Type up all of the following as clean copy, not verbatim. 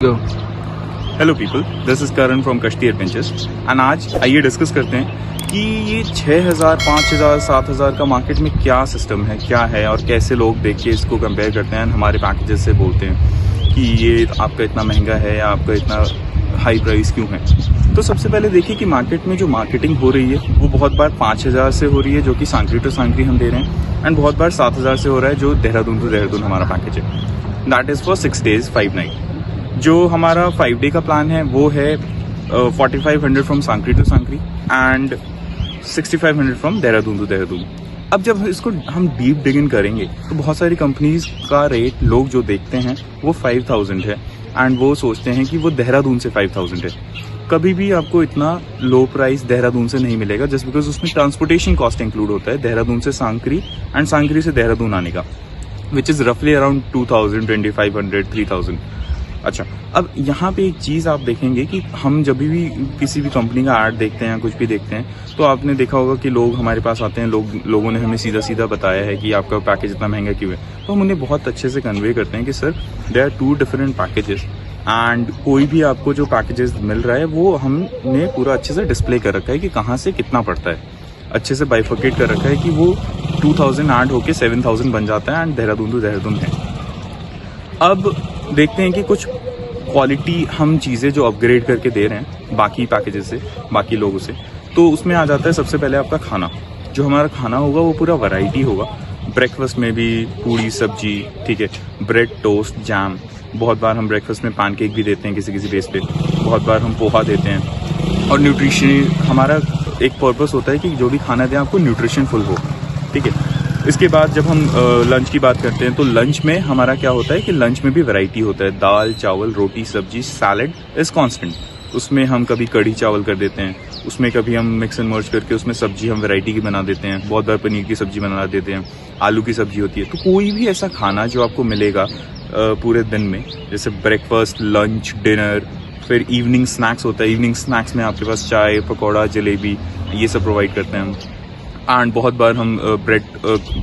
Go. Hello people, this is Karan from कश्ती adventures and आज आइए डिस्कस करते हैं कि ये 6000, 5000, 7000 का मार्केट में क्या सिस्टम है, क्या है और कैसे लोग देख के इसको कंपेयर करते हैं, हमारे पैकेजेस से बोलते हैं कि ये आपका इतना महंगा है या आपका इतना हाई प्राइस क्यों है। तो सबसे पहले देखिए कि मार्केट में जो मार्केटिंग हो रही है वो बहुत बार 5000 से हो रही है, जो कि सांकरी टू सांकरी हम दे रहे हैं, एंड बहुत बार 7000 से हो रहा है, जो देहरादून टू देहरादून हमारा पैकेज है। That is for 6 days 5 nights। जो हमारा 5 day का प्लान है वो है 4500 from Sankri to Sankri and 6500 from Dehradun to Dehradun. अब जब इसको हम डीप डिगिन करेंगे तो बहुत सारी कंपनीज का रेट लोग जो देखते हैं वो 5000 है एंड वो सोचते हैं कि वो देहरादून से 5000 है। कभी भी आपको इतना लो प्राइस देहरादून से नहीं मिलेगा, जस्ट बिकॉज उसमें ट्रांसपोर्टेशन कॉस्ट इंक्लूड होता है देहरादून से सांकरी एंड सांकरी से देहरादून आने का, विच इज़ रफली अराउंड 2000, 2500, 3000। अच्छा, अब यहाँ पे एक चीज़ आप देखेंगे कि हम जब भी किसी भी कंपनी का ऐड देखते हैं या कुछ भी देखते हैं तो आपने देखा होगा कि लोग हमारे पास आते हैं, लोगों ने हमें सीधा सीधा बताया है कि आपका पैकेज इतना महंगा क्यों है। तो हम उन्हें बहुत अच्छे से कन्वे करते हैं कि sir there are 2 different packages and कोई भी आपको जो पैकेजेस मिल रहा है वो हमने पूरा अच्छे से डिस्प्ले कर रखा है कि कहाँ से कितना पड़ता है, अच्छे से बाइफर्केट कर रखा है कि वो 2000 ऐड होके 7000 बन जाता है एंड देहरादून टू देहरादून है। अब देखते हैं कि कुछ क्वालिटी हम चीज़ें जो अपग्रेड करके दे रहे हैं बाकी पैकेजेस से, बाकी लोगों से, तो उसमें आ जाता है सबसे पहले आपका खाना। जो हमारा खाना होगा वो पूरा वैरायटी होगा। ब्रेकफास्ट में भी पूरी सब्जी, ठीक है, ब्रेड, टोस्ट, जैम। बहुत बार हम ब्रेकफास्ट में पैनकेक भी देते हैं किसी किसी बेस पे, बहुत बार हम पोहा देते हैं। और न्यूट्रिशन हमारा एक पर्पस होता है कि जो भी खाना दें आपको न्यूट्रिशनफुल हो, ठीक है। इसके बाद जब हम लंच की बात करते हैं तो लंच में हमारा क्या होता है कि लंच में भी वैरायटी होता है, दाल, चावल, रोटी, सब्जी, सैलड इज कांस्टेंट। उसमें हम कभी कढ़ी चावल कर देते हैं, उसमें कभी हम मिक्स एंड मर्ज करके उसमें सब्जी हम वैरायटी की बना देते हैं, बहुत बार पनीर की सब्जी बना देते हैं, आलू की सब्जी होती है। तो कोई भी ऐसा खाना जो आपको मिलेगा पूरे दिन में, जैसे ब्रेकफास्ट, लंच, डिनर, फिर इवनिंग स्नैक्स होता है। इवनिंग स्नैक्स में आपके पास चाय, पकौड़ा, जलेबी, ये सब प्रोवाइड करते हैं हम, एंड बहुत बार हम ब्रेड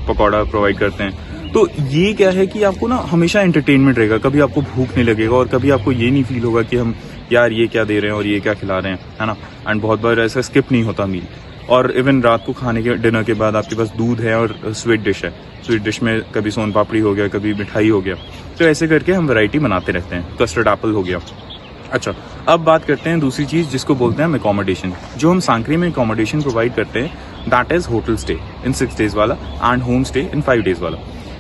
पकौड़ा प्रोवाइड करते हैं। तो ये क्या है कि आपको ना हमेशा एंटरटेनमेंट रहेगा, कभी आपको भूख नहीं लगेगा और कभी आपको ये नहीं फील होगा कि हम यार ये क्या दे रहे हैं और ये क्या खिला रहे हैं, है ना। एंड बहुत बार ऐसा स्किप नहीं होता मील। और इवन रात को खाने के डिनर के बाद आपके पास दूध है और स्वीट डिश है। स्वीट डिश में कभी सोन पापड़ी हो गया, कभी मिठाई हो गया, तो ऐसे करके हम वैरायटी बनाते रहते हैं। कस्टर्ड एप्पल हो गया। अच्छा, अब बात करते हैं दूसरी चीज़ जिसको बोलते हैं हम अकोमोडेशन। जो हम सांकरी में अकोमोडेशन प्रोवाइड करते हैं that is hotel stay in 6 days वाला and home stay in 5 days वाला।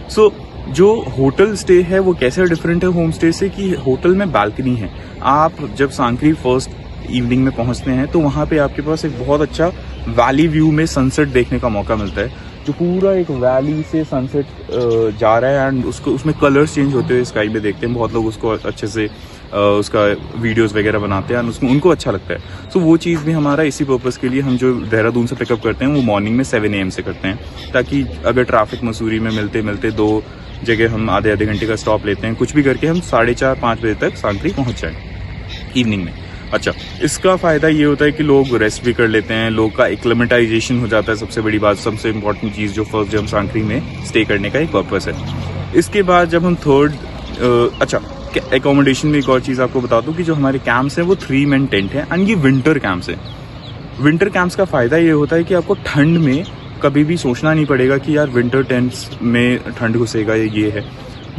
सो जो होटल स्टे है वो कैसे डिफरेंट है होम स्टे से कि होटल में बालकनी है। आप जब सांकरी फर्स्ट इवनिंग में पहुंचते हैं तो वहाँ पे आपके पास एक बहुत अच्छा वैली व्यू में सनसेट देखने का मौका मिलता है, जो पूरा एक वैली से सनसेट जा रहा है एंड उसको उसमें कलर्स चेंज होते हुए स्काई में देखते हैं। बहुत लोग उसको अच्छे से उसका वीडियोस वगैरह बनाते हैं और उनको अच्छा लगता है। सो वो चीज़ भी हमारा इसी पर्पज़ के लिए हम जो देहरादून से पिकअप करते हैं वो मॉर्निंग में 7 AM से करते हैं, ताकि अगर ट्रैफिक मसूरी में मिलते मिलते 2 जगह हम आधे घंटे का स्टॉप लेते हैं, कुछ भी करके हम 4:30-5 बजे तक सांकरी पहुँच जाएँ इवनिंग में। अच्छा, इसका फ़ायदा ये होता है कि लोग रेस्ट भी कर लेते हैं, लोग का एक्लेमेटाइजेशन हो जाता है। सबसे बड़ी बात, सबसे इंपॉर्टेंट चीज़ जो फर्स्ट जब सांकरी में स्टे करने का एक पर्पस है। इसके बाद जब हम अच्छा, एकोमोडेशन में एक और चीज़ आपको बता दूं कि जो हमारे कैंप्स हैं वो 3 man टेंट है एंड ये विंटर कैंप्स है। विंटर कैंप्स का फ़ायदा ये होता है कि आपको ठंड में कभी भी सोचना नहीं पड़ेगा कि यार विंटर टेंट्स में ठंड घुसेगा, ये है।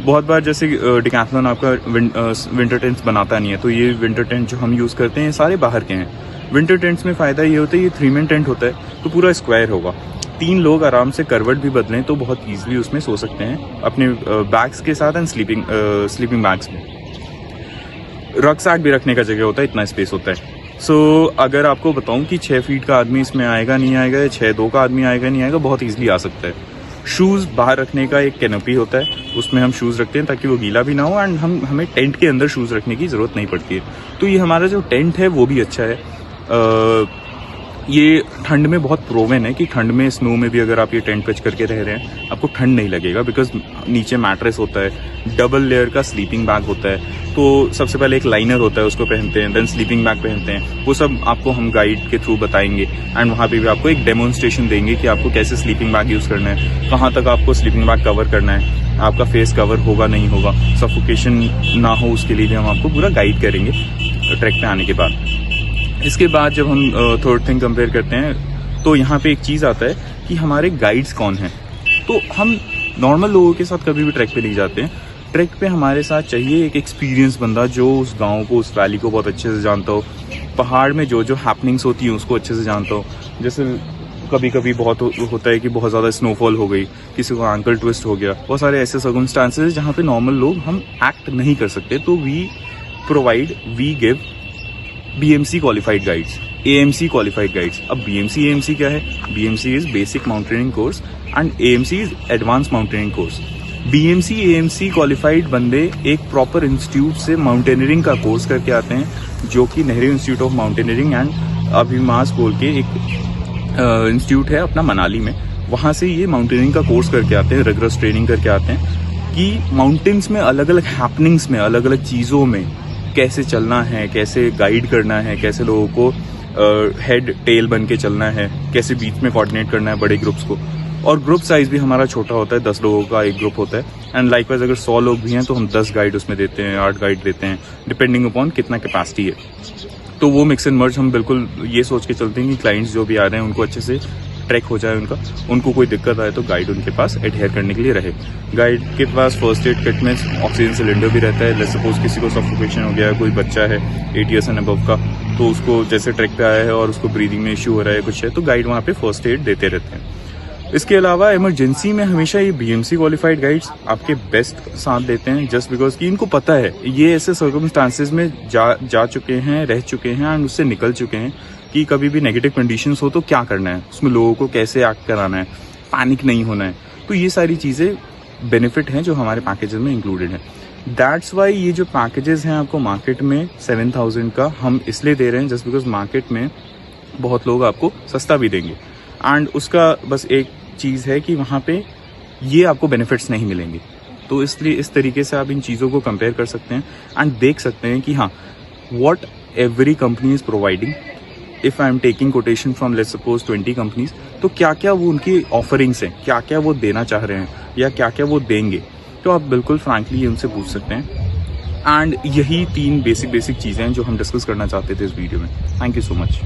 बहुत बार जैसे डिकैथलॉन आपका विंटर टेंट्स बनाता नहीं है, तो ये विंटर टेंट जो हम यूज़ करते हैं सारे बाहर के हैं। विंटर टेंट्स में फ़ायदा ये होता है ये 3 man टेंट होता है तो पूरा स्क्वायर होगा, 3 लोग आराम से करवट भी बदलें तो बहुत ईजिली उसमें सो सकते हैं अपने बैग्स के साथ एंड स्लीपिंग बैग्स में। रक्सैक भी रखने का जगह होता है, इतना स्पेस होता है। सो अगर आपको बताऊं कि 6 फीट का आदमी इसमें आएगा नहीं आएगा या 6'2" का आदमी आएगा नहीं आएगा, बहुत ईजिली आ सकता है। शूज़ बाहर रखने का एक कैनोपी होता है, उसमें हम शूज़ रखते हैं ताकि वो गीला भी ना हो एंड हमें टेंट के अंदर शूज़ रखने की ज़रूरत नहीं पड़ती है। तो ये हमारा जो टेंट है वो भी अच्छा है। ये ठंड में बहुत प्रोवन है कि ठंड में स्नो में भी अगर आप ये टेंट पिच करके रह रहे हैं आपको ठंड नहीं लगेगा, बिकॉज नीचे मैट्रेस होता है, डबल लेयर का स्लीपिंग बैग होता है। तो सबसे पहले एक लाइनर होता है, उसको पहनते हैं, देन स्लीपिंग बैग पहनते हैं। वो सब आपको हम गाइड के थ्रू बताएंगे एंड वहाँ पे भी आपको एक डेमोन्स्ट्रेशन देंगे कि आपको कैसे स्लीपिंग बैग यूज़ करना है, कहाँ तक आपको स्लीपिंग बैग कवर करना है, आपका फेस कवर होगा नहीं होगा, सफोकेशन ना हो, उसके लिए भी हम आपको पूरा गाइड करेंगे ट्रैक पे आने के बाद। इसके बाद जब हम थर्ड थिंग कंपेयर करते हैं तो यहाँ पे एक चीज़ आता है कि हमारे गाइड्स कौन हैं। तो हम नॉर्मल लोगों के साथ कभी भी ट्रैक पे नहीं जाते हैं। ट्रैक पे हमारे साथ चाहिए एक एक्सपीरियंस बंदा जो उस गांव को, उस वैली को बहुत अच्छे से जानता हो, पहाड़ में जो जो हैपनिंग्स होती हैं उसको अच्छे से जानता हो। जैसे कभी कभी बहुत होता है कि बहुत ज़्यादा स्नोफॉल हो गई, किसी को एंकल ट्विस्ट हो गया, बहुत सारे ऐसे सर्कमस्टांसेस जहाँ पे नॉर्मल लोग हम एक्ट नहीं कर सकते। तो we give BMC qualified guides, AMC qualified guides. अब BMC क्या है? BMC is basic mountaineering course and AMC is advance mountaineering course. BMC AMC qualified बंदे एक प्रॉपर इंस्टीट्यूट से माउंटेनियरिंग का कोर्स करके आते हैं, जो कि Nehru institute of mountaineering and अभिमास बोल के एक इंस्टीट्यूट है अपना मनाली में। वहाँ से ये माउंटेनियरिंग का कोर्स करके आते हैं, रिगरस ट्रेनिंग करके आते हैं कि माउंटेन्स में अलग अलग हैपनिंग्स में, अलग अलग चीज़ों में कैसे चलना है, कैसे गाइड करना है, कैसे लोगों को हेड टेल बन के चलना है, कैसे बीच में कोऑर्डिनेट करना है बड़े ग्रुप्स को। और ग्रुप साइज भी हमारा छोटा होता है, 10 लोगों का एक ग्रुप होता है। एंड लाइकवाइज अगर 100 लोग भी हैं तो हम 10 गाइड उसमें देते हैं, 8 गाइड देते हैं, डिपेंडिंग अपॉन कितना कैपेसिटी है। तो वो मिक्स एंड मर्ज हम बिल्कुल ये सोच के चलते हैं कि क्लाइंट्स जो भी आ रहे हैं उनको अच्छे से ट्रैक हो जाए, उनको कोई दिक्कत आए तो गाइड उनके पास एडहेयर करने के लिए रहे। गाइड के पास फर्स्ट एड किट में ऑक्सीजन सिलेंडर भी रहता है। लेट्स सपोज किसी को सफोकेशन हो गया, कोई बच्चा है 8 ईयर्स एंड अबव का, तो उसको जैसे ट्रैक पे आया है और उसको ब्रीदिंग में इश्यू हो रहा है कुछ है, तो गाइड वहाँ पे फर्स्ट एड देते रहते हैं। इसके अलावा इमरजेंसी में हमेशा ये BMC क्वालिफाइड गाइड्स आपके बेस्ट साथ देते हैं, जस्ट बिकॉज कि इनको पता है ये ऐसे सर्कमस्टांसेस में जा चुके हैं, रह चुके हैं एंड उससे निकल चुके हैं कि कभी भी नेगेटिव कंडीशंस हो तो क्या करना है, उसमें लोगों को कैसे एक्ट कराना है, पैनिक नहीं होना है। तो ये सारी चीज़ें बेनिफिट हैं जो हमारे पैकेजेस में इंक्लूडेड हैं। दैट्स वाई ये जो पैकेजेस हैं आपको मार्केट में 7000 का हम इसलिए दे रहे हैं जस्ट बिकॉज मार्केट में बहुत लोग आपको सस्ता भी देंगे एंड उसका बस एक चीज़ है कि वहाँ पे ये आपको बेनिफिट्स नहीं मिलेंगे। तो इसलिए इस तरीके से आप इन चीज़ों को कंपेयर कर सकते हैं एंड देख सकते हैं कि हाँ, what every company is providing. If I am taking quotation from let's suppose 20 companies, तो क्या क्या वो उनकी ऑफरिंग्स हैं, क्या क्या वो देना चाह रहे हैं या क्या क्या वो देंगे, तो आप बिल्कुल फ्रैंकली उनसे पूछ सकते हैं। एंड यही 3 बेसिक चीज़ें हैं जो हम डिस्कस करना चाहते थे इस वीडियो में। Thank you so much.